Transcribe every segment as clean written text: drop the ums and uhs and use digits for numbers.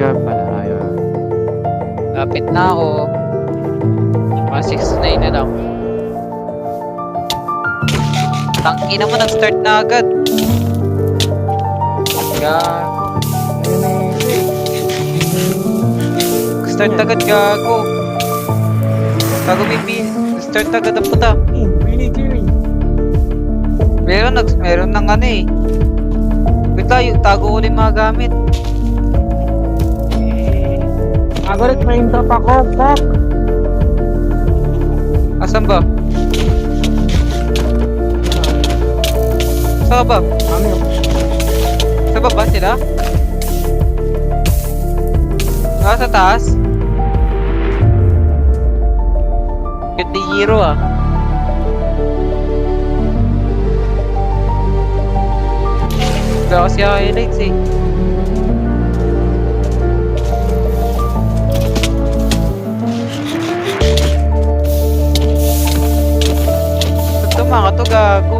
Ayan pala, ayan. Lapit na ako. Mga 6-9 na lang. Tangina mo, nag-start na agad. Gago. Start agad, gago. Gago, bibi. Start agad ang puta. Meron ng ano eh. Wait tayo, tago ko rin mga gamit. Agorit, may intro pa ko, fuck. Asan ba? Saan ba? Ano yun? Sa baba sila? Ah, sa taas? Cute ni Hero ah. Wala kasi highlights eh. Ba't tumaka to, gago?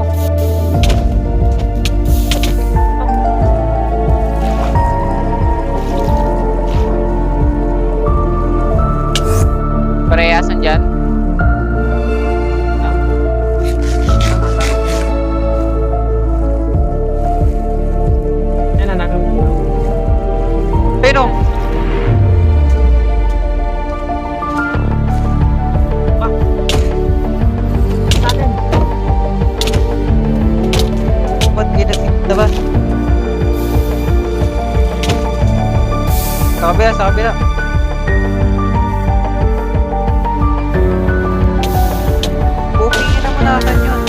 Parehasan dyan? Yan na, nakakita. Pero, Sa akin. ba't ginasinta ba? Sa kabila, sa kabila. Pupingin naman natin yun.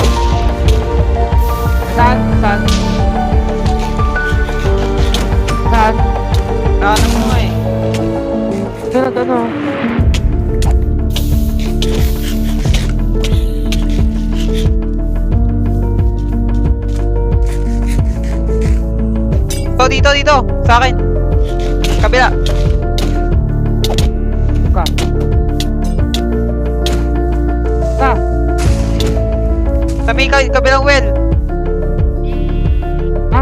Saan? Saan? Saan? Ano mo nga eh. Saan na, ano? Dito. Sa akin. Kabila. Ka. Ka. Sa may kabilang well. Ha?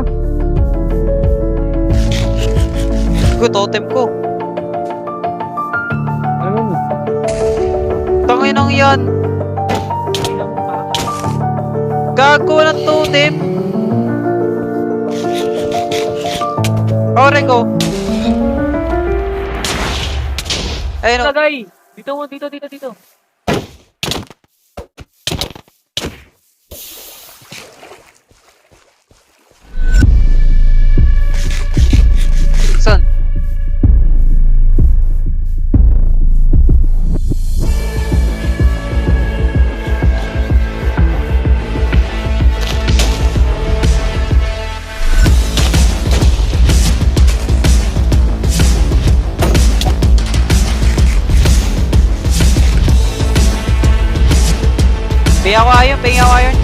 Good, totem ko. Ano yun? Tanginang yan. Gago ng totem. Ore ko. Ayun o. Lagay! Dito. Saan? Pay ako iron.